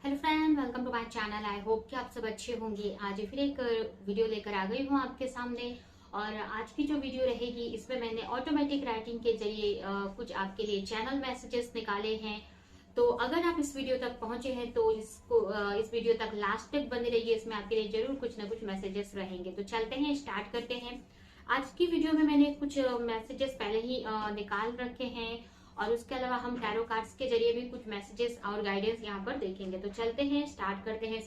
Hello friend, welcome to my channel. I hope कि आप सब अच्छे होंगे। आज फिर एक वीडियो लेकर आ गई हूँ आपके सामने। और आज की जो वीडियो रहेगी इसमें मैंने ऑटोमेटिक राइटिंग के जरिए कुछ आपके लिए चैनल मैसेजेस निकाले हैं। तो अगर आप इस वीडियो तक पहुंचे हैं तो इस वीडियो तक लास्ट तक बने रहिए। इसमें आपके लिए जरूर कुछ ना कुछ मैसेजेस रहेंगे। तो चलते हैं, स्टार्ट करते हैं। आज की वीडियो में मैंने कुछ मैसेजेस पहले ही निकाल रखे हैं और उसके अलावा हम टैरो कार्ड्स के जरिए भी कुछ मैसेजेस और गाइडेंस यहाँ पर देखेंगे। तो चलते हैं, स्टार्ट करते हैं।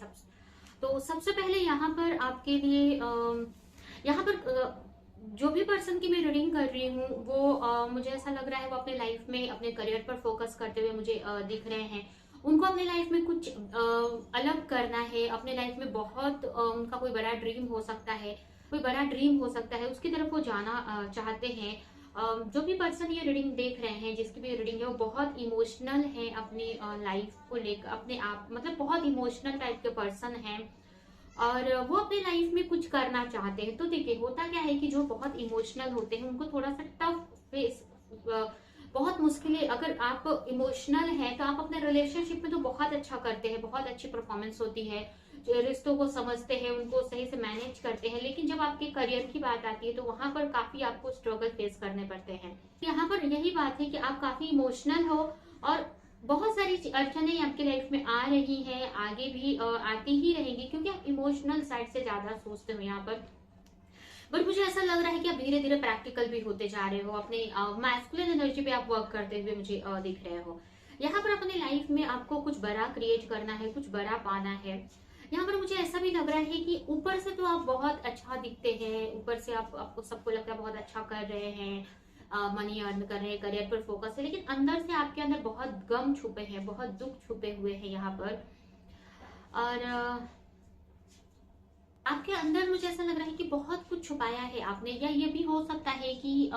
तो सबसे पहले यहाँ पर आपके लिए यहाँ पर जो भी पर्सन की मैं रीडिंग कर रही हूँ वो मुझे ऐसा लग रहा है वो अपने लाइफ में अपने करियर पर फोकस करते हुए मुझे दिख रहे हैं। उनको अपने लाइफ में कुछ अलग करना है। अपने लाइफ में बहुत उनका कोई बड़ा ड्रीम हो सकता है, कोई बड़ा ड्रीम हो सकता है, उसकी तरफ वो जाना चाहते हैं। जो भी पर्सन ये रीडिंग देख रहे हैं, जिसकी भी रीडिंग है, वो बहुत इमोशनल है अपनी लाइफ को लेकर, अपने आप मतलब बहुत इमोशनल टाइप के पर्सन हैं और वो अपने लाइफ में कुछ करना चाहते हैं। तो देखिए, होता क्या है कि जो बहुत इमोशनल होते हैं उनको थोड़ा सा टफ फेस, बहुत मुश्किलें, अगर आप इमोशनल हैं तो आप अपने रिलेशनशिप में तो बहुत अच्छा करते हैं, बहुत अच्छी परफॉर्मेंस होती है, जो रिश्तों को समझते हैं, उनको सही से मैनेज करते हैं। लेकिन जब आपके करियर की बात आती है तो वहां पर काफी आपको स्ट्रगल फेस करने पड़ते हैं। यहाँ पर यही बात है कि आप काफी इमोशनल हो और बहुत सारी अड़चने आपकी लाइफ में आ रही हैं, आगे भी आती ही रहेंगी, क्योंकि आप इमोशनल साइड से ज्यादा सोचते हो यहाँ पर। बट मुझे ऐसा लग रहा है कि आप धीरे धीरे प्रैक्टिकल भी होते जा रहे हो, अपने मैस्कुलिन एनर्जी पे आप वर्क करते हुए मुझे दिख रहे हो। यहाँ पर अपनी लाइफ में आपको कुछ बड़ा क्रिएट करना है, कुछ बड़ा पाना है। यहाँ पर मुझे ऐसा भी लग रहा है कि ऊपर से तो आप बहुत अच्छा दिखते हैं, ऊपर से आपको सबको लगता है बहुत अच्छा कर रहे हैं, मनी अर्न कर रहे हैं, करियर पर फोकस है, लेकिन अंदर से आपके अंदर बहुत गम छुपे हैं, बहुत दुख छुपे हुए हैं यहाँ पर। और आपके अंदर मुझे ऐसा लग रहा है कि बहुत कुछ छुपाया है आपने, या ये भी हो सकता है कि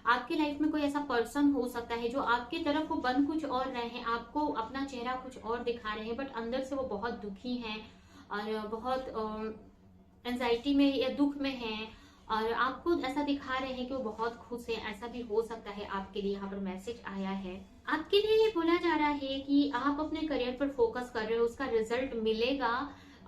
आपके लाइफ में कोई ऐसा पर्सन हो सकता है जो आपके तरफ वो बन कुछ और रहे हैं, आपको अपना चेहरा कुछ और दिखा रहे हैं, बट अंदर से वो बहुत दुखी हैं और बहुत एंजाइटी में या दुख में हैं और आपको ऐसा दिखा रहे हैं कि वो बहुत खुश है। ऐसा भी हो सकता है आपके लिए। यहाँ पर मैसेज आया है आपके लिए, ये बोला जा रहा है कि आप अपने करियर पर फोकस कर रहे हो, उसका रिजल्ट मिलेगा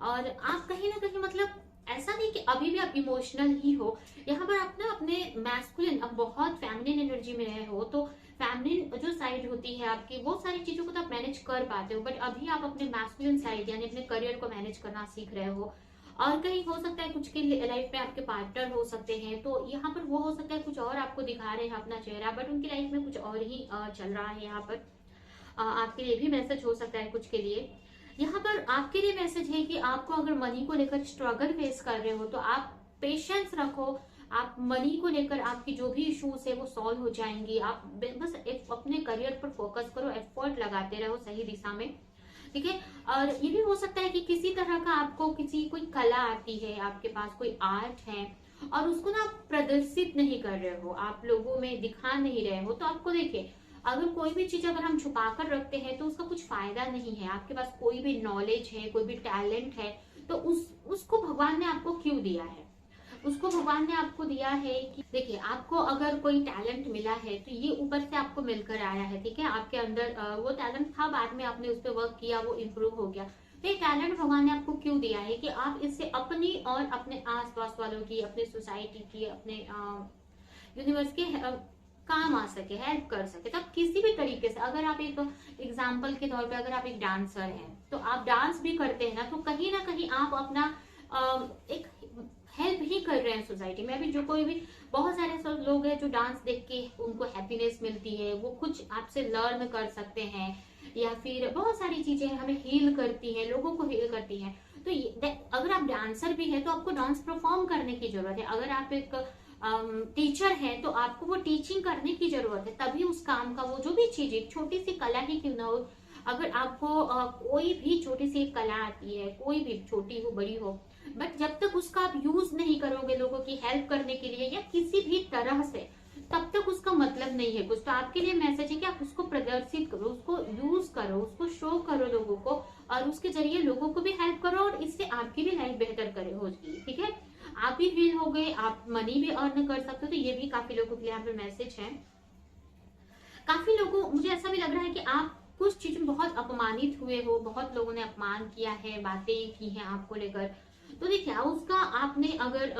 और आप कहीं ना कहीं मतलब ऐसा नहीं कि अभी भी आप इमोशनल ही हो। यहाँ पर आप ना अपने मैस्कुलिन, अब बहुत फेमिनिन एनर्जी में रहे हो तो फेमिनिन जो साइड होती है आपकी, वो सारी चीजों को तो आप मैनेज कर पाते हो, बट अभी आप अपने मैस्कुलिन साइड यानी अपने करियर को मैनेज करना सीख रहे हो। और कहीं हो सकता है कुछ के लाइफ में आपके पार्टनर हो सकते हैं, तो यहाँ पर वो हो सकता है कुछ और आपको दिखा रहे हैं अपना चेहरा, बट उनकी लाइफ में कुछ और ही चल रहा है। यहाँ पर आपके लिए भी मैसेज हो सकता है कुछ के लिए। यहाँ पर आपके लिए मैसेज है कि आपको अगर मनी को लेकर स्ट्रगल फेस कर रहे हो तो आप पेशेंस रखो। आप मनी को लेकर आपकी जो भी इश्यूज है वो सॉल्व हो जाएंगी। आप बस अपने करियर पर फोकस करो, एफर्ट लगाते रहो सही दिशा में, ठीक है। और ये भी हो सकता है कि किसी तरह का आपको कोई कला आती है, आपके पास कोई आर्ट है और उसको ना आप प्रदर्शित नहीं कर रहे हो, आप लोगों में दिखा नहीं रहे हो। तो आपको देखिए, अगर कोई भी चीज अगर हम छुपा कर रखते हैं तो उसका कुछ फायदा नहीं है। आपके पास कोई भी नॉलेज है, कोई भी टैलेंट है, तो उसको भगवान ने आपको क्यों दिया है? उसको भगवान ने आपको दिया है कि देखिए, आपको अगर कोई टैलेंट मिला है तो ये ऊपर से आपको मिलकर आया है, ठीक है। आपके अंदर वो टैलेंट था, बाद में आपने उस पर वर्क किया, वो इम्प्रूव हो गया। तो ये टैलेंट भगवान ने आपको क्यों दिया है कि आप इससे अपनी और अपने आसपास वालों की, अपनी सोसाइटी की, अपने यूनिवर्स के काम आ सके, हेल्प कर सके। तो आप किसी भी तरीके से, अगर आप एक एग्जाम्पल के तौर पे अगर आप एक डांसर हैं तो आप डांस भी करते हैं ना, तो कहीं ना कहीं आप अपना एक हेल्प ही कर रहे हैं सोसाइटी में। अभी जो कोई भी बहुत सारे सब लोग हैं जो डांस देख के उनको हैप्पीनेस मिलती है, वो कुछ आपसे लर्न कर सकते हैं, या फिर बहुत सारी चीजें हमें हील करती हैं, लोगों को हील करती हैं। तो अगर आप डांसर भी है तो आपको डांस परफॉर्म करने की जरूरत है। अगर आप एक टीचर है तो आपको वो टीचिंग करने की जरूरत है, तभी उस काम का वो जो भी चीज, एक छोटी सी कला ही क्यों ना हो, अगर आपको कोई भी छोटी सी कला आती है, कोई भी छोटी हो बड़ी हो, बट जब तक उसका आप यूज नहीं करोगे लोगों की हेल्प करने के लिए या किसी भी तरह से, तब तक उसका मतलब नहीं है कुछ। तो आपके लिए मैसेज है कि आप उसको प्रदर्शित करो, उसको यूज करो, उसको शो करो लोगों को, और उसके जरिए लोगों को भी हेल्प करो और इससे आपकी भी लाइफ बेहतर करे हो जाएगी, ठीक है। आप भी हील हो गए, आप मनी भी अर्न कर सकते हो। तो ये भी काफी लोगों के लिए यहाँ पे मैसेज है। काफी लोगों, मुझे ऐसा भी लग रहा है कि आप कुछ चीजों में बहुत अपमानित हुए हो, बहुत लोगों ने अपमान किया है, बातें की हैं आपको लेकर, तो देखिए उसका आपने अगर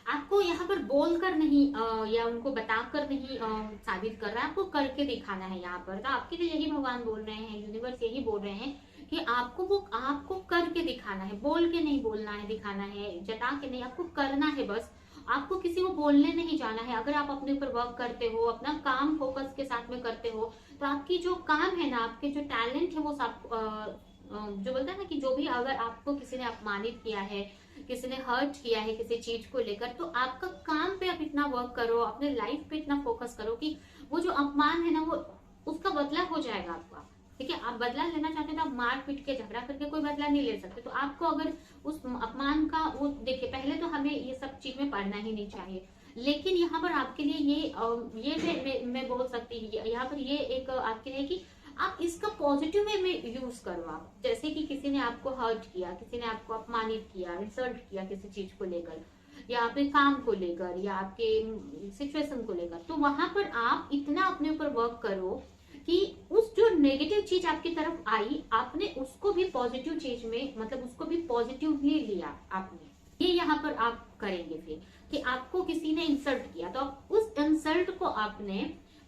आपको यहाँ पर बोलकर नहीं या उनको बताकर नहीं साबित कर रहा है, आपको करके दिखाना है यहाँ पर। तो आपके लिए यही भगवान बोल रहे हैं, यूनिवर्स यही बोल रहे हैं कि आपको करके दिखाना है, बोल के नहीं बोलना है, दिखाना है, जता के नहीं, आपको करना है बस। आपको किसी को बोलने नहीं जाना है। अगर आप अपने ऊपर वर्क करते हो, अपना काम फोकस के साथ में करते हो, तो आपकी जो काम है ना, आपके जो टैलेंट है वो सब जो बोलता है ना कि जो भी अगर आपको किसी ने अपमानित किया है, किसी ने हर्ट किया है किसी चीज को लेकर, तो आपका काम पे आप इतना वर्क करो, अपने लाइफ पे इतना फोकस करो कि वो जो अपमान है ना वो उसका बदला हो जाएगा आपका। ठीक है, आप बदला लेना चाहते हो तो आप मार पीट के झगड़ा करके कोई बदला नहीं ले सकते। तो आपको अगर उस अपमान का वो देखिए, पहले तो हमें ये सब चीज में पढ़ना ही नहीं चाहिए, लेकिन यहाँ पर आपके लिए ये मैं बोल सकती हूँ, यहाँ पर ये एक आपके लिए कि आप इसका पॉजिटिव वे में यूज करो। आप जैसे कि किसी ने आपको हर्ट किया, किसी ने आपको अपमानित किया, इंसल्ट किया किसी चीज को लेकर, या आपके काम को लेकर, या आपके सिचुएशन को लेकर, तो वहां पर आप इतना अपने ऊपर वर्क करो कि उस जो नेगेटिव चीज आपकी तरफ आई, आपने उसको भी पॉजिटिव चीज में, मतलब उसको भी पॉजिटिवली लिया आपने। ये यहाँ पर आप करेंगे फिर कि आपको किसी ने इंसल्ट किया, तो आप उस इंसल्ट को आपने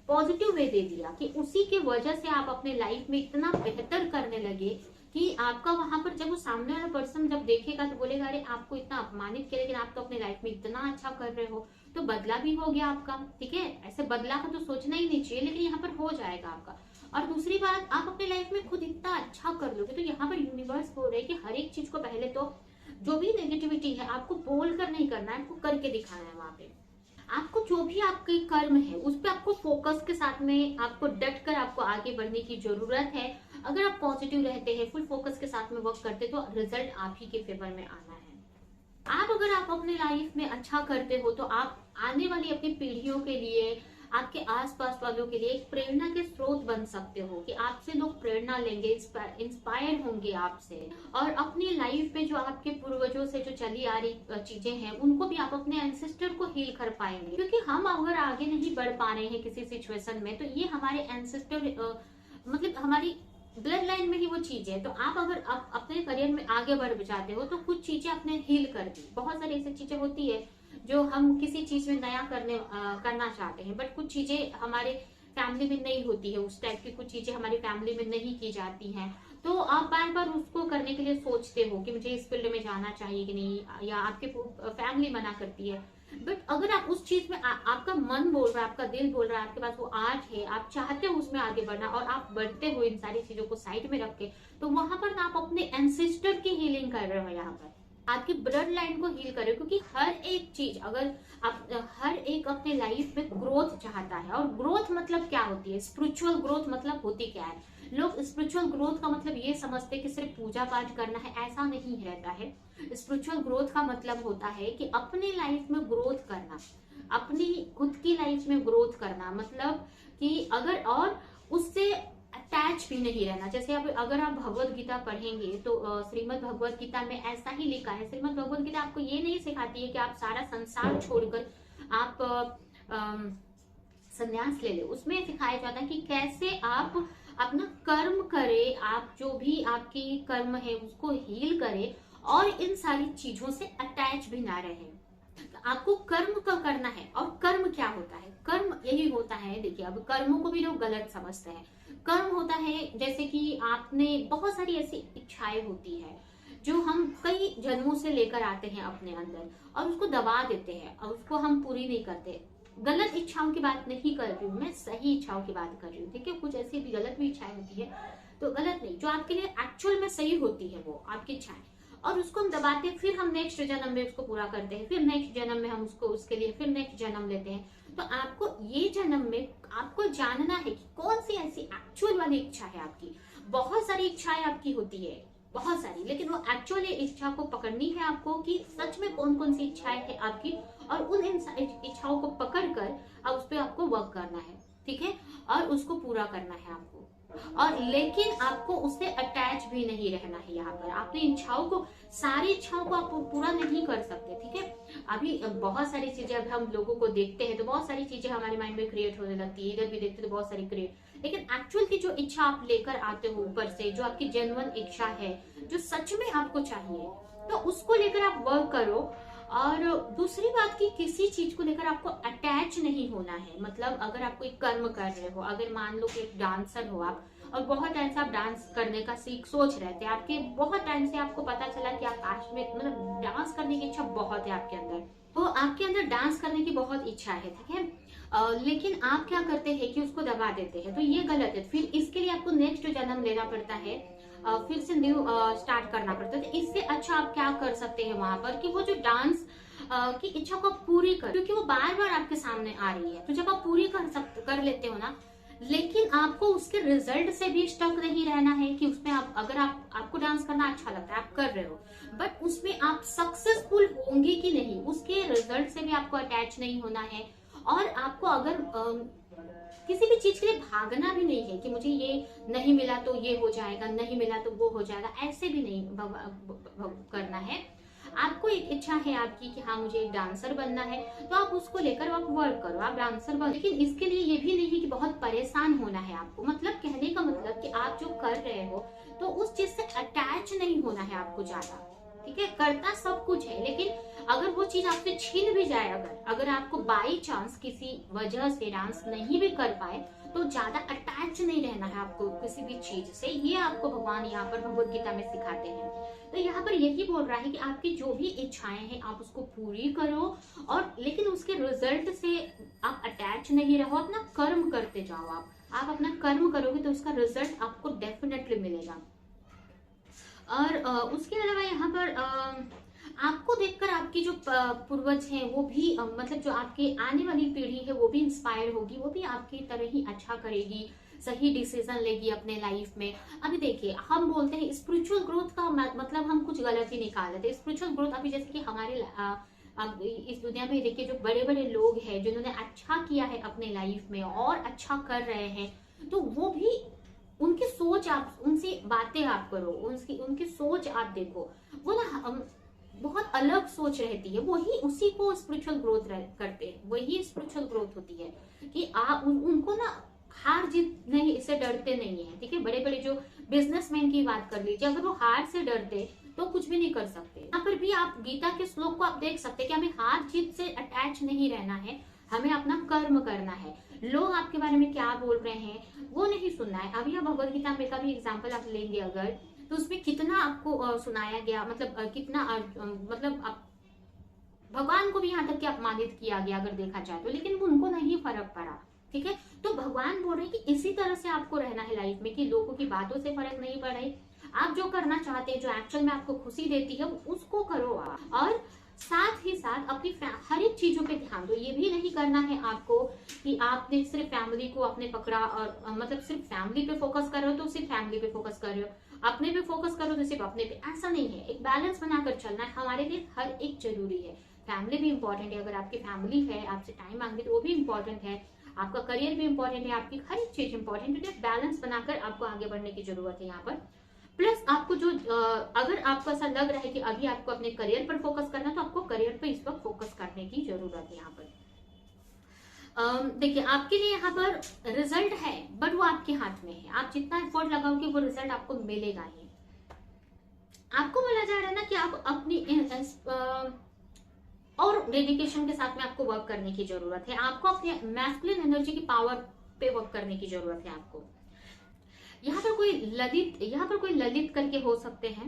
पॉजिटिव वे दे दिया कि उसी के वजह से आप अपने लाइफ में इतना बेहतर करने लगे कि आपका वहां पर जब वो सामने वाला पर्सन जब देखेगा तो बोलेगा अरे आपको इतना अपमानित किया लेकिन आप तो अपने लाइफ में इतना अच्छा कर रहे हो। तो बदला भी हो गया आपका। ठीक है, ऐसे बदला का तो सोचना ही नहीं चाहिए, लेकिन यहाँ पर हो जाएगा आपका। और दूसरी बात, आप अपने लाइफ में खुद इतना अच्छा कर लोगे, तो यहाँ पर यूनिवर्स बोल रहे हैं कि हर एक चीज को पहले तो जो भी नेगेटिविटी है आपको बोल कर नहीं करना है, आपको करके दिखाना है। वहां पे आपको जो भी आपके कर्म है उस पर आपको फोकस के साथ में आपको डट कर आपको आगे बढ़ने की जरूरत है। अगर आप पॉजिटिव रहते हैं, फुल फोकस के साथ में वर्क करते, तो रिजल्ट आप ही के फेवर में आना है। अगर आप अपने लाइफ में अच्छा करते हो तो आप आने वाली अपनी पीढ़ियों के लिए, आपके आसपास वालों के लिए एक प्रेरणा के स्रोत बन सकते हो कि आपसे लोग प्रेरणा लेंगे, इंस्पायर होंगे आपसे, और अपनी लाइफ में जो आपके पूर्वजों से जो चली आ रही चीजें हैं उनको भी आप अपने एंसेस्टर को हील कर पाएंगे। क्योंकि हम अगर आगे नहीं बढ़ पा रहे हैं किसी सिचुएशन में, तो ये हमारे एंसेस्टर मतलब हमारी ब्लड लाइन में ही वो चीज है। तो आप अगर आप अपने करियर में आगे बढ़ जाते हो तो कुछ चीजें आपने हील कर दी। बहुत सारी ऐसी चीजें होती है जो हम किसी चीज में नया करना चाहते हैं, बट कुछ चीजें हमारे फैमिली में नहीं होती है, उस टाइप की कुछ चीजें हमारी फैमिली में नहीं की जाती हैं। तो आप बार बार उसको करने के लिए सोचते हो कि मुझे इस फील्ड में जाना चाहिए कि नहीं, या आपके फैमिली मना करती है। बट अगर आप उस चीज में आपका मन बोल रहा है, आपका दिल बोल रहा है, आपके पास वो आर्ट है, आप चाहते हो उसमें आगे बढ़ना, और आप बढ़ते हो इन सारी चीजों को साइड में रख के, तो वहां पर ना आप अपने एंसेस्टर की हीलिंग कर रहे हो, यहाँ पर आपकी ब्लड लाइन को हील करे। क्योंकि हर एक चीज, अगर आप हर एक अपने लाइफ में ग्रोथ चाहता है, और ग्रोथ मतलब क्या होती है, स्पिरिचुअल ग्रोथ मतलब होती क्या है। लोग स्पिरिचुअल ग्रोथ का मतलब ये समझते हैं कि सिर्फ पूजा पाठ करना है, ऐसा नहीं रहता है। स्पिरिचुअल ग्रोथ का मतलब होता है कि अपनी लाइफ में ग्रोथ करना, अपनी खुद की लाइफ में ग्रोथ करना, मतलब कि अगर और उससे अटैच भी नहीं रहना। जैसे अगर आप भगवत गीता पढ़ेंगे तो श्रीमद् भगवत गीता में ऐसा ही लिखा है। श्रीमद् भगवत गीता आपको ये नहीं सिखाती है कि आप सारा संसार छोड़कर आप संन्यास ले ले। उसमें सिखाया जाता है कि कैसे आप अपना कर्म करें, आप जो भी आपकी कर्म है उसको हील करें, और इन सारी चीजों से अटैच भी ना रहे। आपको कर्म का करना है। और कर्म क्या होता है? कर्म यही होता है, देखिए अब कर्मों को भी लोग गलत समझते हैं। कर्म होता है जैसे कि आपने बहुत सारी ऐसी इच्छाएं होती है जो हम कई जन्मों से लेकर आते हैं अपने अंदर, और उसको दबा देते हैं, और उसको हम पूरी नहीं करते। गलत इच्छाओं की बात नहीं कर रही हूँ मैं, सही इच्छाओं की बात कर रही हूँ। ठीक है, कुछ ऐसी भी गलत भी इच्छाएं होती है, तो गलत नहीं, जो आपके लिए एक्चुअल में सही होती है वो आपकी इच्छाएं, और उसको हम दबाते हैं। फिर हम नेक्स्ट जन्म में उसको पूरा करते हैं, फिर नेक्स्ट जन्म में हम उसके लिए फिर नेक्स्ट जन्म लेते हैं। तो आपको ये जन्म में आपको जानना है कि कौन सी ऐसी एक्चुअल वाली इच्छा है आपकी। बहुत सारी इच्छाएं आपकी होती है, बहुत सारी, लेकिन वो एक्चुअली इच्छा को पकड़नी है आपको कि सच में कौन कौन सी इच्छाएं है आपकी, और उन इच्छाओं को पकड़ कर अब उस पर आपको वर्क करना है। ठीक है, और उसको पूरा करना है आपको। और लेकिन आपको उससे अटैच भी नहीं रहना है। यहाँ पर आपने इच्छाओं को, सारी इच्छाओं को आप पूरा नहीं कर सकते, ठीक है। अभी बहुत सारी चीजें, अब हम लोगों को देखते हैं तो बहुत सारी चीजें हमारे माइंड में क्रिएट होने लगती है, इधर भी देखते तो बहुत सारी क्रिएट, लेकिन एक्चुअल की जो इच्छा आप लेकर आते हो ऊपर से, जो आपकी जेन्युइन इच्छा है, जो सच में आपको चाहिए, तो उसको लेकर आप वर्क करो। और दूसरी बात की, किसी चीज को लेकर आपको अटैच नहीं होना है। मतलब अगर आप कोई कर्म कर रहे हो, अगर मान लो कि एक डांसर हो आप, और बहुत टाइम से आप डांस करने का सोच रहे थे, आपके बहुत टाइम से आपको पता चला कि आप आज में मतलब डांस करने की इच्छा बहुत है आपके अंदर, तो आपके अंदर डांस करने की बहुत इच्छा है, ठीक है। लेकिन आप क्या करते हैं कि उसको दबा देते हैं, तो ये गलत है। फिर इसके लिए आपको नेक्स्ट जन्म लेना पड़ता है, फिर से न्यू स्टार्ट करना पड़ता है। तो इससे अच्छा आप क्या कर सकते हैं वहां पर, कि वो जो डांस की इच्छा को आप पूरी कर, क्योंकि वो बार बार आपके सामने आ रही है, तो जब आप पूरी कर लेते हो ना, लेकिन आपको उसके रिजल्ट से भी स्टक नहीं रहना है कि उसमें आप, अगर आपको डांस करना अच्छा लगता है, आप कर रहे हो, बट उसमें आप सक्सेसफुल होंगे कि नहीं, उसके रिजल्ट से भी आपको अटैच नहीं होना है। और आपको अगर किसी भी चीज के लिए भागना भी नहीं है कि मुझे ये नहीं मिला तो ये हो जाएगा, नहीं मिला तो वो हो जाएगा, ऐसे भी नहीं करना है। आपको एक इच्छा है आपकी कि हाँ मुझे एक डांसर बनना है, तो आप उसको लेकर आप वर्क करो, आप डांसर बनो। लेकिन इसके लिए ये भी नहीं है कि बहुत परेशान होना है आपको। मतलब कहने का मतलब कि आप जो कर रहे हो तो उस चीज से अटैच नहीं होना है आपको ज्यादा, ठीक है। करता सब कुछ है, लेकिन अगर वो चीज आपसे छीन भी जाए, अगर आपको बाई चांस किसी वजह से डांस नहीं भी कर पाए, तो ज्यादा अटैच नहीं रहना है आपको किसी भी चीज से। ये आपको भगवान यहाँ पर भगवत गीता में सिखाते हैं। तो यहाँ पर यही बोल रहा है कि आपकी जो भी इच्छाएं हैं आप उसको पूरी करो, और लेकिन उसके रिजल्ट से आप अटैच नहीं रहो, अपना कर्म करते जाओ। आप अपना कर्म करोगे तो उसका रिजल्ट आपको डेफिनेटली मिलेगा। और उसके अलावा यहाँ पर आपको देखकर आपके जो पूर्वज हैं वो भी मतलब जो आपके आने वाली पीढ़ी है वो भी इंस्पायर होगी, वो भी आपकी तरह ही अच्छा करेगी, सही डिसीजन लेगी अपने लाइफ में। अभी देखिए, हम बोलते हैं स्पिरिचुअल ग्रोथ का मतलब हम कुछ गलत ही निकाल लेते हैं। स्पिरिचुअल ग्रोथ अभी जैसे कि हमारे अब इस दुनिया में देखिए जो बड़े बड़े लोग हैं जिन्होंने अच्छा किया है अपने लाइफ में और अच्छा कर रहे हैं, तो वो भी उनकी सोच, आप उनसे बातें आप करो, उनकी सोच आप देखो, वो ना बहुत अलग सोच रहती है। वही उसी को स्पिरिचुअल ग्रोथ करते हैं, वही स्पिरिचुअल ग्रोथ होती है कि आप उनको ना हार जीत नहीं, इससे डरते नहीं है, ठीक है। बड़े बड़े जो बिजनेसमैन की बात कर लीजिए, अगर वो हार से डरते तो कुछ भी नहीं कर सकते। यहाँ पर भी आप गीता के श्लोक को आप देख सकते हैं कि हमें हार जीत से अटैच नहीं रहना है, हमें अपना कर्म करना है। लोग आपके बारे में क्या बोल रहे हैं वो नहीं सुनना है। अभी आप भगवत गीता में का भी एग्जाम्पल आप लेंगे अगर, तो उसमें कितना आपको सुनाया गया, मतलब कितना मतलब भगवान को भी यहाँ तक कि अपमानित किया गया अगर देखा जाए तो, लेकिन उनको नहीं फर्क पड़ा, ठीक है। तो भगवान बोल रहे हैं कि इसी तरह से आपको रहना है लाइफ में, कि लोगों की बातों से फर्क नहीं पड़ रही, आप जो करना चाहते हैं, जो एक्चुअल में आपको खुशी देती है उसको करो आप। और साथ ही साथ अपनी हर एक चीजों पे ध्यान दो। ये भी नहीं करना है आपको कि आपने सिर्फ फैमिली को आपने पकड़ा और मतलब सिर्फ फैमिली पे फोकस कर रहे हो तो सिर्फ फैमिली पे फोकस कर रहे हो, अपने पे फोकस करो तो सिर्फ अपने पे, ऐसा नहीं है। एक बैलेंस बनाकर चलना है, हमारे लिए हर एक जरूरी है। फैमिली भी इंपॉर्टेंट है, अगर आपकी फैमिली है आपसे टाइम मांगती तो वो भी इंपॉर्टेंट है, आपका करियर भी इंपॉर्टेंट है, आपकी हर एक चीज इंपॉर्टेंट है। बैलेंस बनाकर आपको आगे बढ़ने की जरूरत है यहाँ पर। प्लस आपको जो अगर आपको ऐसा लग रहा है कि अभी आपको अपने करियर पर फोकस करना है तो आपको करियर पर इस वक्त फोकस करने की जरूरत है यहाँ पर। देखिए, आपके लिए यहाँ पर रिजल्ट है बट वो आपके हाथ में है, आप जितना एफर्ट लगाओगे वो रिजल्ट आपको मिलेगा ही। आपको बोला जा रहा है ना कि आप अपनी और डेडिकेशन के साथ में आपको वर्क करने की जरूरत है, आपको अपने मैस्कुलिन एनर्जी की पावर पे वर्क करने की जरूरत है आपको। यहाँ पर कोई ललित करके हो सकते हैं,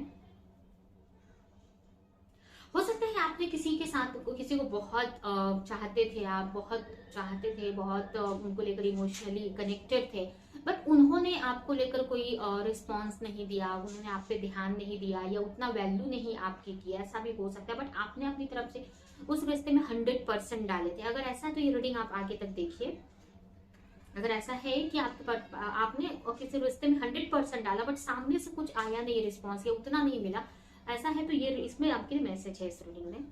हो सकता है आपने किसी के साथ, किसी को बहुत चाहते थे, आप बहुत चाहते थे, बहुत उनको लेकर इमोशनली कनेक्टेड थे, बट उन्होंने आपको लेकर कोई रिस्पॉन्स नहीं दिया, उन्होंने आप पे ध्यान नहीं दिया या उतना वैल्यू नहीं आपकी किया, ऐसा भी हो सकता है। बट आपने अपनी तरफ से उस रिश्ते में 100% डाले थे। अगर ऐसा है तो ये रीडिंग आप आगे तक देखिए। अगर ऐसा है कि आपने किसी रिश्ते में 100% डाला बट सामने से कुछ आया नहीं रिस्पॉन्स या उतना नहीं मिला, ऐसा है तो ये इसमें आपके लिए मैसेज है इस रीडिंग में।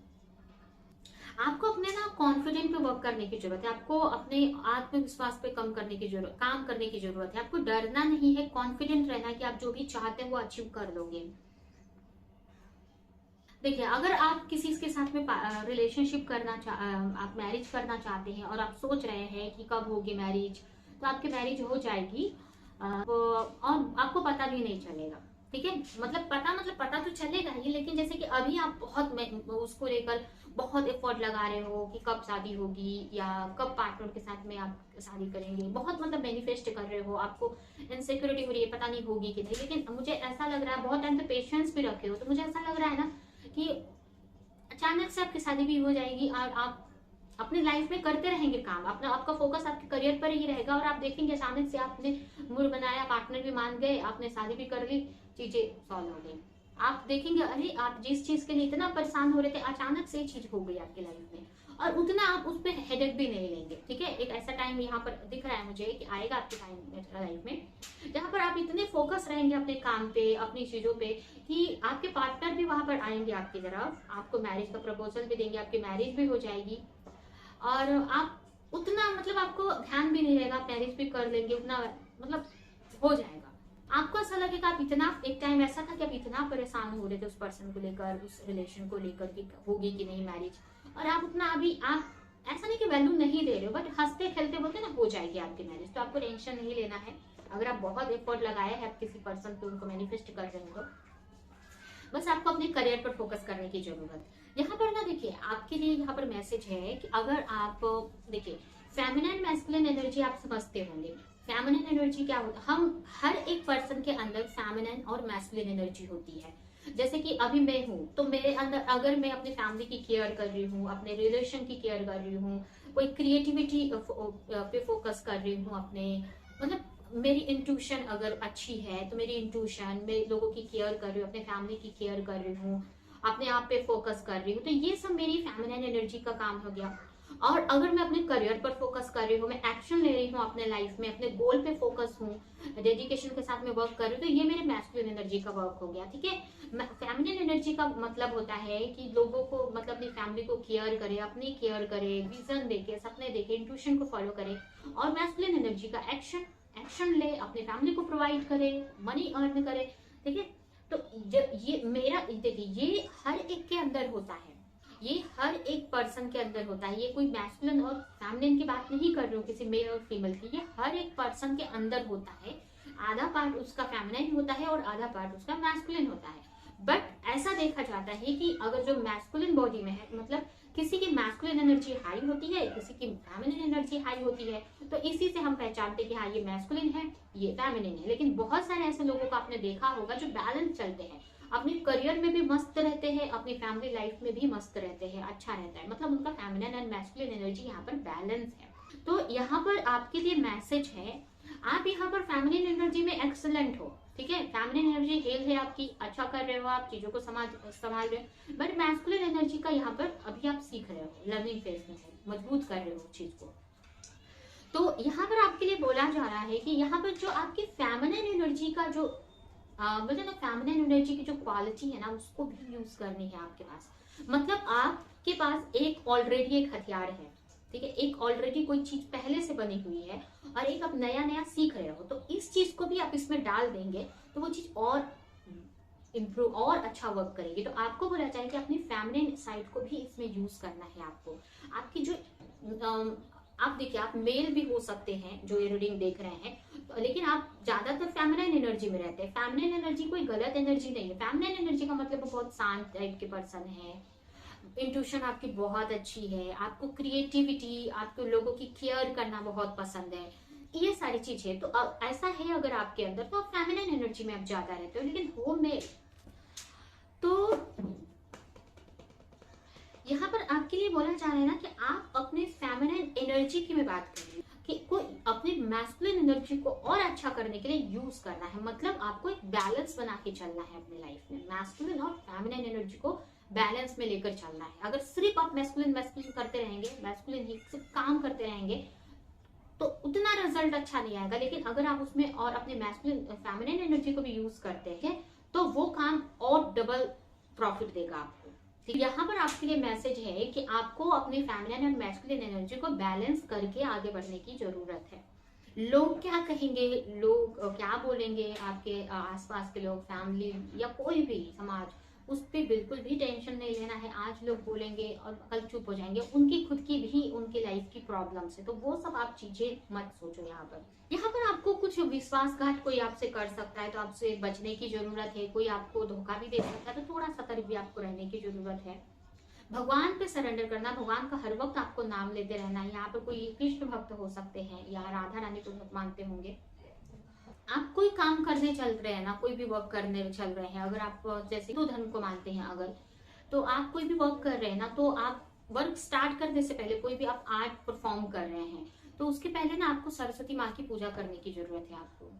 आपको अपने ना कॉन्फिडेंट पे वर्क करने की जरूरत है, आपको अपने आत्मविश्वास पे काम करने की जरूरत है। आपको डरना नहीं है, कॉन्फिडेंट रहना है कि आप जो भी चाहते हैं वो अचीव कर लोगे। देखिए, अगर आप किसी के साथ में रिलेशनशिप आप मैरिज करना चाहते हैं और आप सोच रहे हैं कि कब होगी मैरिज, तो आपकी मैरिज हो जाएगी। और आपको पता भी नहीं चलेगा, ठीक है। मतलब पता तो चलेगा ही, लेकिन जैसे कि अभी आप उसको लेकर बहुत एफर्ट लगा रहे हो कि कब शादी होगी या कब पार्टनर के साथ में आप शादी करेंगे, बहुत मतलब मैनिफेस्ट कर रहे हो, आपको इनसिक्योरिटी हो रही है, पता नहीं होगी कि नहीं। लेकिन मुझे ऐसा लग रहा है, बहुत टाइम से पेशेंस भी रखे हो, तो मुझे ऐसा लग रहा है ना कि अचानक से आपकी शादी भी हो जाएगी और आप अपनी लाइफ में करते रहेंगे काम, अपना आपका फोकस आपके करियर पर ही रहेगा। और आप देखेंगे अचानक से आपने मूड बनाया, पार्टनर भी मान गए, आपने शादी भी कर ली, चीजें सॉल्व हो गई। आप देखेंगे अरे आप जिस चीज के लिए इतना परेशान हो रहे थे, अचानक से ये चीज हो गई आपकी लाइफ में, और उतना आप उस पर हेडेक भी नहीं लेंगे, ठीक है। एक ऐसा टाइम यहाँ पर दिख रहा है मुझे कि आएगा आपके टाइम लाइफ में, जहाँ पर आप इतने फोकस रहेंगे अपने काम पे, अपनी चीजों पे, कि आपके पार्टनर भी वहां पर आएंगे आपकी तरफ, आपको मैरिज का प्रपोजल भी देंगे, आपकी मैरिज भी हो जाएगी। और आप उतना मतलब आपको ध्यान भी नहीं रहेगा, मैरिज भी कर लेंगे, उतना मतलब हो जाएगा। आपको ऐसा लगेगा आप इतना, एक टाइम ऐसा था कि आप इतना परेशान हो रहे थे उस पर्सन को लेकर, उस रिलेशन को लेकर कि होगी कि नहीं मैरिज, और आप उतना अभी आप ऐसा नहीं कि वैल्यू नहीं दे रहे हो, बट हंसते खेलते बोलते ना हो जाएगी आपकी मैरिज। तो आपको टेंशन नहीं लेना है। अगर आप बहुत एफर्ट लगाए हैं, आप किसी पर्सन को उनको मैनिफेस्ट कर रहे हो, तो बस आपको अपने करियर पर फोकस करने की जरूरत है। यहाँ पर ना देखिए, आपके लिए यहाँ पर मैसेज है कि अगर आप देखिए, फेमिनिन मैस्कुलिन एनर्जी आप समझते होंगे। फेमिनिन एनर्जी क्या होता है, हम हर एक पर्सन के अंदर फेमिनिन और मैस्कुलिन एनर्जी होती है। जैसे कि अभी मैं हूँ, तो मेरे अंदर अगर मैं अपनी फैमिली की केयर कर रही हूँ, अपने रिलेशन की केयर कर रही हूँ, कोई क्रिएटिविटी पे फोकस कर रही हूँ, अपने मतलब मेरी इंट्यूशन अगर अच्छी है, तो मेरी इंट्यूशन, मैं लोगों की केयर कर रही हूँ, अपने फैमिली की केयर कर रही हूँ, अपने आप पे फोकस कर रही हूँ, तो ये सब मेरी फेमिनिन एनर्जी का काम हो गया। और अगर मैं अपने करियर पर फोकस कर रही हूँ, मैं एक्शन ले रही हूँ अपने लाइफ में, अपने गोल पे फोकस हूँ, डेडिकेशन के साथ में वर्क कर रही हूँ, तो ये मेरे मैस्कुलिन एनर्जी का वर्क हो गया, ठीक है। फेमिनिन एनर्जी का मतलब होता है कि लोगों को, मतलब अपनी फैमिली को केयर करे, अपनी केयर करे, विजन देखे, सपने देखे, इंट्यूशन को फॉलो करे। और मैस्कुलिन एनर्जी का एक्शन ले, अपने फैमिली को प्रोवाइड करे, मनी अर्न करे, ठीक है। तो जब ये मेरा देखिए, ये हर एक के अंदर होता है, ये हर एक पर्सन के अंदर होता है। ये कोई मैस्कुलिन और फेमिनिन की बात नहीं कर रही हूँ, किसी मेल और फीमेल की, ये हर एक पर्सन के अंदर होता है। आधा पार्ट उसका फेमिनिन होता है और आधा पार्ट उसका मैस्कुलिन होता है। बट ऐसा देखा जाता है कि अगर जो मैस्कुलिन बॉडी में है, मतलब किसी की मैस्कुलिन एनर्जी हाई होती है, किसी की फेमिनिन एनर्जी हाई होती है, तो इसी से हम पहचानते हैं कि हाँ ये मैस्कुलिन है, ये फेमिनिन है। लेकिन बहुत सारे ऐसे लोगों को आपने देखा होगा जो बैलेंस चलते हैं, अपने करियर में भी मस्त रहते हैं, अपनी फैमिली लाइफ में भी मस्त रहते हैं, अच्छा रहता है, मतलब उनका फेमिनिन एंड मैस्कुलिन एनर्जी यहाँ पर बैलेंस है। तो यहाँ पर आपके लिए मैसेज है, आप यहाँ पर फेमिनिन एनर्जी में एक्सलेंट हो, ठीक है। फेमिनिन एनर्जी हेल है आपकी, अच्छा कर रहे हो, आप चीजों को संभाल रहे हो। बट मैस्कुलिन एनर्जी का यहाँ पर अभी आप सीख रहे हो, लर्निंग फेज में हो, मजबूत कर रहे हो चीज को। तो यहाँ पर आपके लिए बोला जा रहा है कि यहाँ पर जो आपकी फेमिनिन एनर्जी का जो बोलते ना, फेमिनिन एनर्जी की जो क्वालिटी है ना, उसको भी यूज करनी है आपके पास। मतलब आपके पास एक ऑलरेडी एक हथियार है, ठीक है, एक ऑलरेडी कोई चीज पहले से बनी हुई है, और एक आप नया नया सीख रहे हो, तो इस चीज को भी आप इसमें डाल देंगे तो वो चीज और इम्प्रूव और अच्छा वर्क करेगी। तो आपको बोला जाए कि अपनी फेमिनिन साइड को भी इसमें यूज करना है आपको। आपकी जो आप देखिए, आप मेल भी हो सकते हैं जो ये रीडिंग देख रहे हैं, तो लेकिन आप ज्यादातर फेमिनिन एनर्जी में रहते हैं। फेमिनिन एनर्जी कोई गलत एनर्जी नहीं है। फेमिनिन एनर्जी का मतलब वो बहुत शांत टाइप के पर्सन है, इंट्यूशन आपकी बहुत अच्छी है, आपको क्रिएटिविटी, आपको लोगों की केयर करना बहुत पसंद है, ये सारी चीजें। तो ऐसा है अगर आपके अंदर, तो आप फेमिनिन एनर्जी में आप ज्यादा रहते हो। लेकिन हो मेल, तो यहाँ पर आपके लिए बोला जा रहा है ना कि आप अपने फेमिनिन एनर्जी की मैं बात कर रही हूँ, कि कोई अपने मैस्कुलिन एनर्जी को और अच्छा करने के लिए यूज करना है। मतलब आपको एक बैलेंस बना के चलना है अपनी लाइफ में, मैस्कुलिन और फेमिनिन एनर्जी को बैलेंस में लेकर चलना है। अगर सिर्फ आप मैस्कुलिन मैस्कुलिन करते रहेंगे, मैस्कुलिन ही सिर्फ काम करते रहेंगे, तो उतना रिजल्ट अच्छा नहीं आएगा। लेकिन अगर आप उसमें और अपने मैस्कुलिन फेमिनिन एनर्जी को भी यूज करते हैं, तो वो काम और डबल प्रॉफिट देगा आपको, ठीक, यहाँ पर आपके लिए मैसेज है कि आपको अपनी फेमिनिन और मैस्कुलिन एनर्जी को बैलेंस करके आगे बढ़ने की जरूरत है। लोग क्या कहेंगे, लोग क्या बोलेंगे, आपके आसपास के लोग, फैमिली या कोई भी समाज, उस पर बिल्कुल भी टेंशन नहीं लेना है। आज लोग बोलेंगे और कल चुप हो जाएंगे, उनकी खुद की भी उनकी लाइफ की प्रॉब्लम्स है, तो वो सब आप चीजें मत सोचो। यहाँ पर आपको कुछ विश्वासघात कोई आपसे कर सकता है, तो आपसे बचने की जरूरत है। कोई आपको धोखा भी दे सकता है, तो थोड़ा सतर्क भी आपको रहने की जरूरत है। भगवान पे सरेंडर करना, भगवान का हर वक्त आपको नाम लेते रहना। यहाँ पर कोई कृष्ण भक्त हो सकते हैं या राधा रानी को मानते होंगे। आप कोई काम करने चल रहे हैं ना, कोई भी वर्क करने चल रहे हैं, अगर आप जैसे हिंदू धर्म को मानते हैं अगर, तो आप कोई भी वर्क कर रहे हैं ना, तो आप वर्क स्टार्ट करने से पहले कोई भी आप आर्ट परफॉर्म कर रहे हैं, तो उसके पहले ना आपको सरस्वती माँ की पूजा करने की जरूरत है आपको।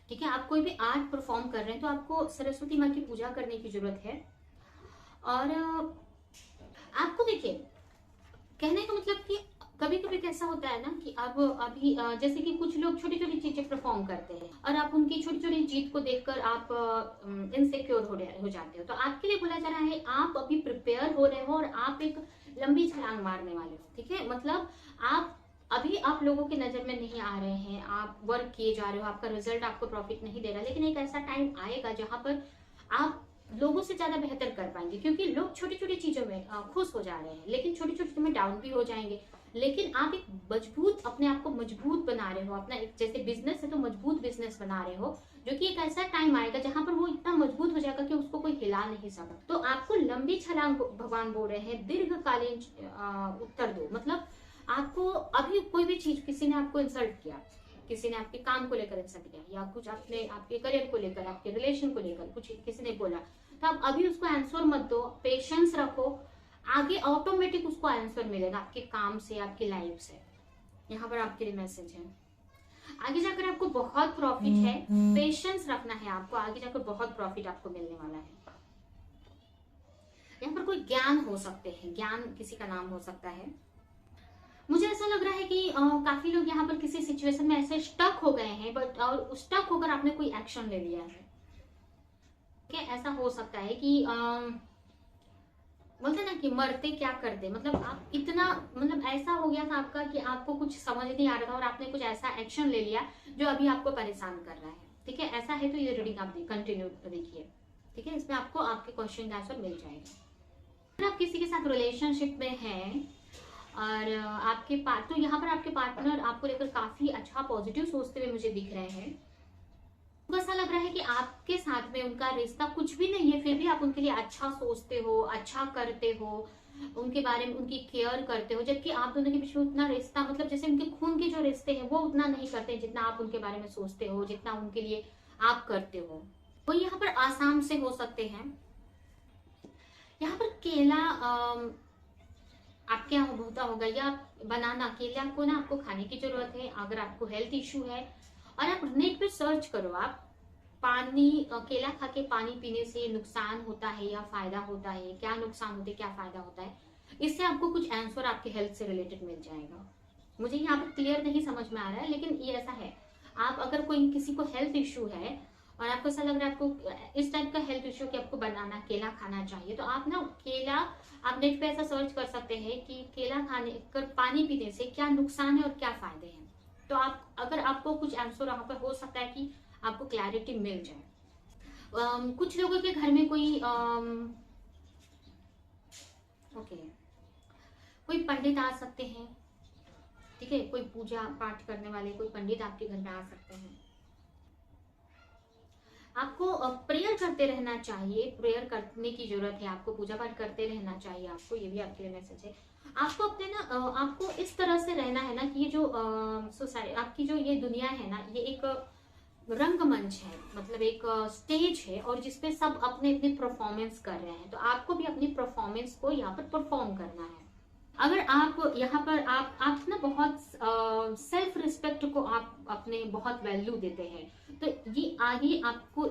ठीक है, आप कोई भी आर्ट परफॉर्म कर रहे हैं तो आपको सरस्वती माँ की पूजा करने की जरूरत है। और आपको देखिए, कहने का मतलब कि कभी कभी कैसा होता है ना कि अब अभी जैसे कि कुछ लोग छोटी छोटी चीजें परफॉर्म करते हैं और आप उनकी छोटी छोटी जीत को देखकर आप इनसिक्योर हो जाते हो। तो आपके लिए बोला जा रहा है, आप अभी प्रिपेयर हो रहे हो और आप एक लंबी छलांग मारने वाले हो। ठीक है, मतलब आप लोगों की नजर में नहीं आ रहे हैं, आप वर्क किए जा रहे हो, आपका रिजल्ट आपको प्रॉफिट नहीं दे रहा, लेकिन एक ऐसा टाइम आएगा जहां पर आप लोगों से ज्यादा बेहतर कर पाएंगे, क्योंकि लोग छोटी छोटी चीजों में खुश हो जा रहे हैं, लेकिन छोटी छोटी चीजों में डाउन भी हो जाएंगे। लेकिन आप एक मजबूत, अपने आप को मजबूत बना रहे हो, अपना एक जैसे बिजनेस है तो मजबूत बिजनेस बना रहे हो, जो कि एक ऐसा टाइम आएगा जहां पर वो इतना मजबूत हो जाएगा कि उसको कोई हिला नहीं सकता। तो आपको लंबी छलांग भगवान बोल रहे हैं, दीर्घकालीन उत्तर दो। मतलब आपको अभी कोई भी चीज, किसी ने आपको इंसल्ट किया, किसी ने आपके काम को लेकर इंसल्ट किया, या कुछ अपने आपके करियर को लेकर, आपके रिलेशन को लेकर कुछ किसी ने बोला, तो आप अभी उसको आंसर मत दो, पेशेंस रखो, आगे ऑटोमेटिक उसको आंसर मिलेगा आपके काम से, आपकी लाइफ से। यहाँ पर आपके लिए मैसेज है, आगे जाकर आपको बहुत प्रॉफिट है, पेशेंस रखना है आपको, आगे जाकर बहुत प्रॉफिट आपको मिलने वाला है। यहाँ पर कोई ज्ञान हो सकते हैं, ज्ञान किसी का नाम हो सकता है। मुझे ऐसा लग रहा है कि काफी लोग यहाँ पर किसी सिचुएशन में ऐसे स्टक हो गए हैं, बट और स्टक होकर आपने कोई एक्शन ले लिया है। क्या ऐसा हो सकता है कि बोलते ना कि मरते क्या करते, मतलब आप इतना, मतलब ऐसा हो गया था आपका कि आपको कुछ समझ नहीं आ रहा था और आपने कुछ ऐसा एक्शन ले लिया जो अभी आपको परेशान कर रहा है। ठीक है, ऐसा है तो ये रीडिंग आप कंटिन्यू देखिए। ठीक है, इसमें आपको आपके क्वेश्चन का आंसर मिल जाएगा। अगर आप किसी के साथ रिलेशनशिप में हैं और आपके तो यहाँ पर आपके पार्टनर आपको लेकर काफी अच्छा पॉजिटिव सोचते हुए मुझे दिख रहे हैं। ऐसा लग रहा है कि आपके साथ में उनका रिश्ता कुछ भी नहीं है, फिर भी आप उनके लिए अच्छा सोचते हो, अच्छा करते हो, उनके बारे में उनकी केयर करते हो, जबकि आप दोनों के बीच में उतना रिश्ता, मतलब जैसे उनके खून के जो रिश्ते हैं वो उतना नहीं करते जितना आप उनके बारे में सोचते हो, जितना उनके लिए आप करते हो। वो यहाँ पर आसाम से हो सकते हैं। यहाँ पर केला आपके यहाँ होता होगा, या बनाना, केला को ना आपको खाने की जरूरत है। अगर आपको हेल्थ इश्यू है और आप नेट पे सर्च करो, आप पानी, केला खा के पानी पीने से नुकसान होता है या फायदा होता है, क्या नुकसान होते, क्या फायदा होता है, इससे आपको कुछ आंसर आपके हेल्थ से रिलेटेड मिल जाएगा। मुझे यहाँ पर क्लियर नहीं समझ में आ रहा है, लेकिन ये ऐसा है, आप अगर कोई किसी को हेल्थ इश्यू है और आपको ऐसा लग रहा है आपको इस टाइप का हेल्थ इश्यू कि आपको बनाना, केला खाना चाहिए, तो आप ना केला, आप नेट पे ऐसा सर्च कर सकते हैं कि केला खाने कर पानी पीने से क्या नुकसान है और क्या फायदे हैं। तो आप, अगर आपको कुछ आंसर वहां पर हो सकता है कि आपको क्लैरिटी मिल जाए। कुछ लोगों के घर में कोई कोई पंडित आ सकते हैं। ठीक है, कोई पूजा पाठ करने वाले कोई पंडित आपके घर में आ सकते हैं। आपको प्रेयर करते रहना चाहिए, प्रेयर करने की जरूरत है आपको, पूजा पाठ करते रहना चाहिए आपको, ये भी आपके लिए मैसेज है। आपको अपने ना आपको इस तरह से रहना है ना कि ये जो सोसाइटी, आपकी जो ये दुनिया है ना, ये एक रंगमंच है, मतलब एक स्टेज है, और जिसपे सब अपने अपने परफॉर्मेंस कर रहे हैं, तो आपको भी अपनी परफॉर्मेंस को यहाँ पर परफॉर्म करना है। अगर आप यहाँ पर आप ना बहुत सेल्फ रिस्पेक्ट को आप अपने बहुत वैल्यू देते हैं, तो ये आगे आपको,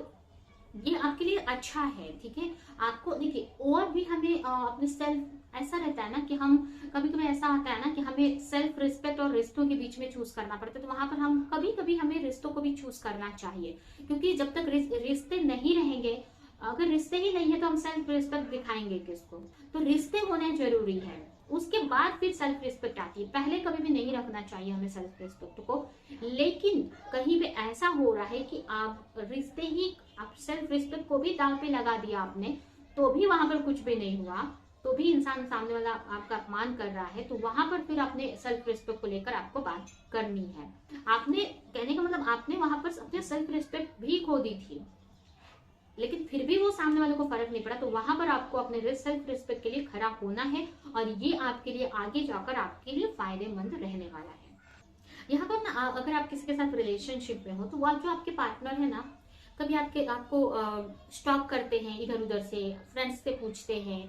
ये आपके लिए अच्छा है। ठीक है, आपको देखिए, और भी हमें अपने सेल्फ, ऐसा रहता है ना कि हम कभी कभी ऐसा आता है ना कि हमें सेल्फ रिस्पेक्ट और रिश्तों के बीच में चूज करना पड़ता है, तो वहां पर हम कभी कभी हमें रिश्तों को भी चूज करना चाहिए, क्योंकि जब तक रिश्ते नहीं रहेंगे अगर रिश्ते ही नहीं है तो हम सेल्फ रिस्पेक्ट दिखाएंगे किसको? तो रिश्ते होने जरूरी है, उसके बाद फिर सेल्फ रिस्पेक्ट आती है। पहले कभी भी नहीं रखना चाहिए हमें सेल्फ रिस्पेक्ट को। लेकिन कहीं पे ऐसा हो रहा है कि आप रिश्ते ही, आप सेल्फ रिस्पेक्ट को भी दांव पे लगा दिया आपने, तो भी वहां पर कुछ भी नहीं हुआ, तो भी इंसान सामने वाला आपका अपमान कर रहा है, तो वहां पर फिर अपने सेल्फ रिस्पेक्ट को लेकर आपको बात करनी है। आपने, कहने का मतलब आपने वहां पर अपने सेल्फ रिस्पेक्ट भी खो दी थी, लेकिन फिर भी वो सामने वाले को फर्क नहीं पड़ा, तो वहां पर आपको अपने सेल्फ रिस्पेक्ट के लिए खड़ा होना है, और ये आपके लिए आगे जाकर आपके लिए फायदेमंद रहने वाला है। यहाँ पर ना अगर आप किसी के साथ रिलेशनशिप में हो, तो वो जो आपके पार्टनर है ना, कभी आपको स्टॉक करते हैं, इधर उधर से फ्रेंड्स से पूछते हैं,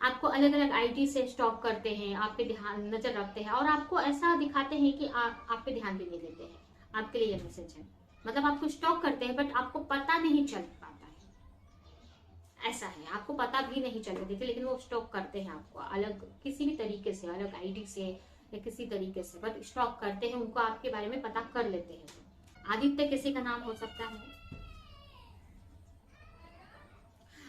आपको अलग अलग आईडी से स्टॉक करते हैं, आप पे ध्यान नजर रखते हैं, और आपको ऐसा दिखाते हैं कि आप पे ध्यान भी नहीं देते हैं। आपके लिए ये मैसेज है, मतलब आपको स्टॉक करते हैं बट आपको पता नहीं चल पाता है। ऐसा है, आपको पता भी नहीं चलने देते, लेकिन वो स्टॉक करते हैं आपको अलग किसी भी तरीके से, अलग आईडी से या किसी तरीके से, बट स्टॉक करते हैं, उनको आपके बारे में पता कर लेते हैं। आदित्य किसी का नाम हो सकता है।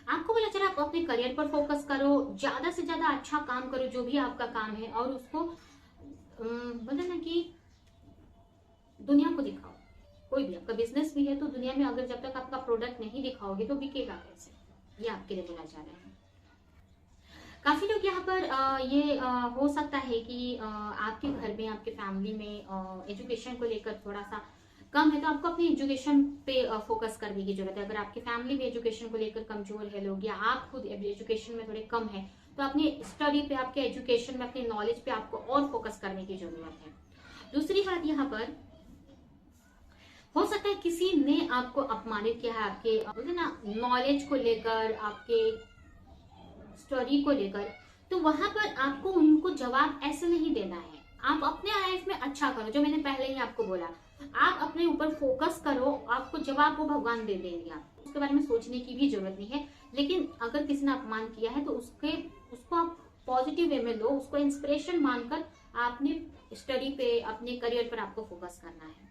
आपको बोला चला आप अपने करियर पर फोकस करो, ज्यादा से ज्यादा अच्छा काम करो जो भी आपका काम है, और उसको बोले ना कि दुनिया को दिखाओ। कोई भी आपका बिजनेस भी है तो दुनिया में अगर जब तक आपका प्रोडक्ट नहीं दिखाओगे तो बिकेगा कैसे, ये आपके लिए बोला जा रहा है। काफी लोग यहाँ पर ये हो सकता है कि आपके घर में, आपके फैमिली में एजुकेशन को लेकर थोड़ा सा कम है, तो आपको अपनी एजुकेशन पे फोकस करने की जरूरत है। अगर आपकी फैमिली भी एजुकेशन को लेकर कमजोर है लोग, या आप खुद एजुकेशन में थोड़े कम है, तो अपनी स्टडी पे, आपके एजुकेशन में, अपनी नॉलेज पे आपको और फोकस करने की जरूरत है। दूसरी बात, यहाँ पर हो सकता है किसी ने आपको अपमानित किया है, आपके बोलते ना नॉलेज को लेकर, आपके स्टडी को लेकर, तो वहां पर आपको उनको जवाब ऐसे नहीं देना है। आप अपने लाइफ में अच्छा करो, जो मैंने पहले ही आपको बोला, आप अपने ऊपर फोकस करो, आपको जवाब वो भगवान दे देंगे, आप उसके बारे में सोचने की भी जरूरत नहीं है। लेकिन अगर किसी ने अपमान किया है तो उसको आप पॉजिटिव वे में लो, उसको इंस्पिरेशन मानकर अपनी स्टडी पे, अपने करियर पर आपको फोकस करना है।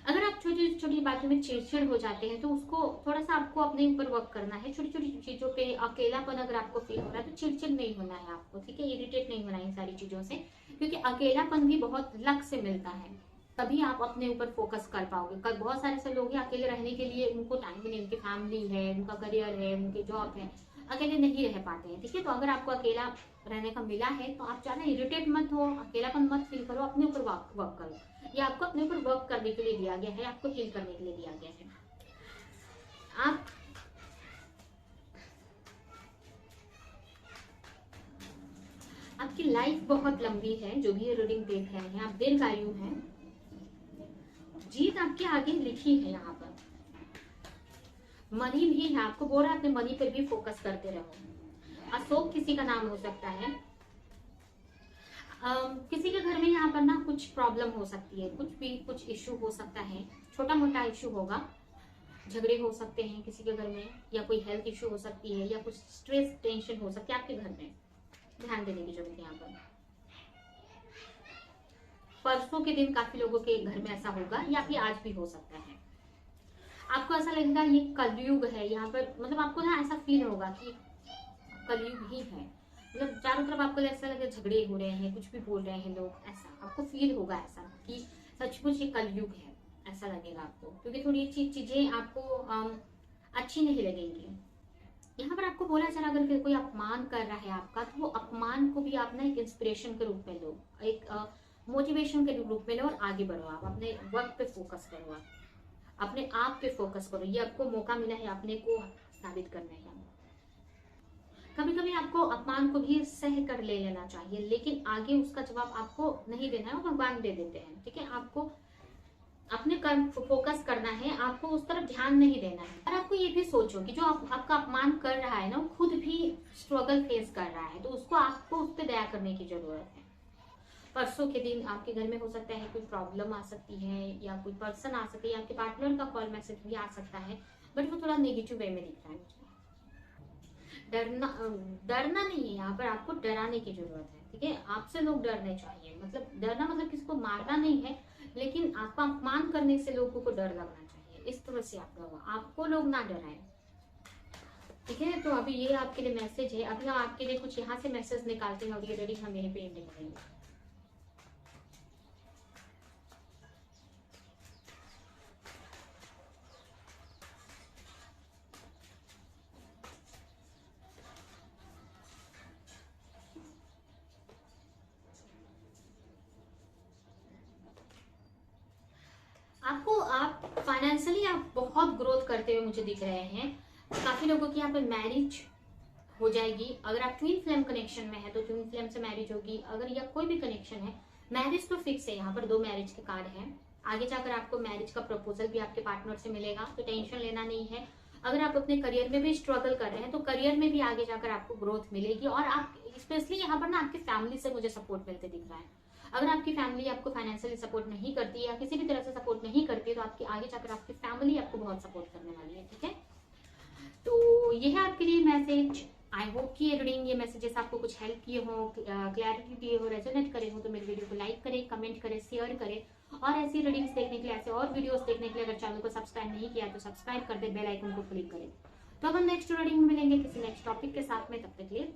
अगर आप छोटी छोटी बातों में चिड़चिड़ हो जाते हैं तो उसको थोड़ा सा आपको अपने ऊपर वर्क करना है। छोटी छोटी चीजों पे अकेलापन अगर आपको फील हो रहा है तो चिड़चिड़ नहीं होना है आपको, ठीक है, इरिटेट नहीं होना है इन सारी चीजों से, क्योंकि अकेलापन भी बहुत लक से मिलता है, तभी आप अपने ऊपर फोकस कर पाओगे। कल बहुत सारे ऐसे लोग हैं अकेले रहने के लिए उनको टाइम नहीं, उनकी फैमिली है, उनका करियर है, उनकी जॉब है, अकेले नहीं रह पाते हैं, ठीक है। तो अगर आपको अकेला रहने का मिला है तो आप ज्यादा इरिटेट मत हो, अकेलापन मत फील करो, अपने ऊपर वर्क करो। ये आपको अपने ऊपर वर्क करने के लिए दिया गया है, आपको हील करने के लिए दिया गया है। आप आपकी लाइफ बहुत लंबी है, जो भी ये रीडिंग देख रहे हैं, आप दीर्घायु हैं, जीत आपके आगे लिखी है। यहाँ पर मनी भी है, आपको बोल रहा है अपने मनी पर भी फोकस करते रहो। अशोक किसी का नाम हो सकता है। किसी के घर में यहाँ पर ना कुछ प्रॉब्लम हो सकती है, कुछ इश्यू हो सकता है, छोटा मोटा इश्यू होगा, झगड़े हो सकते हैं किसी के घर में, या कोई हेल्थ इश्यू हो सकती है, या कुछ स्ट्रेस टेंशन हो सकती है आपके घर में, ध्यान देने की जरूरत है। यहाँ पर परसों के दिन काफी लोगों के घर में ऐसा होगा, या फिर आज भी हो सकता है। आपको ऐसा लगेगा ये कलयुग है यहाँ पर, मतलब आपको ना ऐसा फील होगा कि कलयुग ही है, मतलब चारों तरफ आपको ऐसा लगे झगड़े हो रहे हैं, कुछ भी बोल रहे हैं लोग, ऐसा आपको फील होगा, ऐसा कि सचमुच ये कलयुग है, ऐसा लगेगा आपको, क्योंकि थोड़ी चीजें आपको अच्छी नहीं लगेंगी। यहाँ पर आपको बोला चला अगर कोई अपमान कर रहा है आपका, तो वो अपमान को भी आप ना एक इंस्पिरेशन के रूप में लो, एक मोटिवेशन के रूप में लो, और आगे बढ़ो। आप अपने वर्क पे फोकस करो, आप अपने आप पे फोकस करो। ये आपको मौका मिला है अपने को साबित करने का। कभी कभी आपको अपमान को भी सह कर ले लेना चाहिए, लेकिन आगे उसका जवाब आपको नहीं देना है, वो भगवान दे देते हैं, ठीक है। आपको अपने कर्म फोकस करना है, आपको उस तरफ ध्यान नहीं देना है। और आपको ये भी सोचो कि जो आपका अपमान कर रहा है ना, वो खुद भी स्ट्रगल फेस कर रहा है, तो उसको आपको उस पर दया करने की जरूरत है। परसों के दिन आपके घर में हो सकता है कोई प्रॉब्लम आ सकती है, या कोई पर्सन आ सकती है, आपके पार्टनर का कॉल मैसेज भी आ सकता है, बट वो थोड़ा नेगेटिव वे में दिख रहा है। डरना नहीं है यहाँ पर, आपको डराने की जरूरत है, ठीक है। आपसे लोग डरने चाहिए, मतलब डरना मतलब किसको मारना नहीं है, लेकिन आपका अपमान करने से लोगों को डर लगना चाहिए, इस तरह से आप रहो, आपको लोग ना डराएं। ठीक है, तो अभी ये आपके लिए मैसेज है। अभी हम आपके लिए कुछ यहाँ से मैसेज निकालते हैं और ये रीडिंग हम यहीं पे एंड करेंगे। आप फाइनेंशियली आप बहुत ग्रोथ करते हुए मुझे दिख रहे हैं। काफी लोगों की यहाँ पे मैरिज हो जाएगी। अगर आप ट्विन फ्लेम कनेक्शन में है तो ट्विन फ्लेम से मैरिज होगी। अगर या कोई भी कनेक्शन है, मैरिज तो फिक्स है। यहाँ पर 2 मैरिज के कार्ड हैं। आगे जाकर आपको मैरिज का प्रपोजल भी आपके पार्टनर से मिलेगा, तो टेंशन लेना नहीं है। अगर आप अपने करियर में भी स्ट्रगल कर रहे हैं तो करियर में भी आगे जाकर आपको ग्रोथ मिलेगी। और आप स्पेशली यहाँ पर ना आपकी फैमिली से मुझे सपोर्ट मिलते दिख रहा है। अगर आपकी फैमिली आपको फाइनेंशियली सपोर्ट नहीं करती या किसी भी तरह से सपोर्ट नहीं करती, तो आपकी आगे जाकर आपकी फैमिली आपको बहुत सपोर्ट करने वाली है। ठीक है, तो ये है आपके लिए मैसेज। आई होप कि ये रीडिंग, ये मैसेजेस आपको कुछ हेल्प किए हो, क्लैरिटी दिए हो, रेजोनेट करे हो, तो मेरे वीडियो को लाइक करें, कमेंट करें, शेयर करें। और ऐसी रीडिंग्स देखने के लिए, ऐसे और वीडियोस देखने के लिए अगर चैनल को सब्सक्राइब नहीं किया तो सब्सक्राइब कर दे, बेल आइकन को क्लिक करें। तो अब हम नेक्स्ट रीडिंग में मिलेंगे किसी नेक्स्ट टॉपिक के साथ में। तब तक के लिए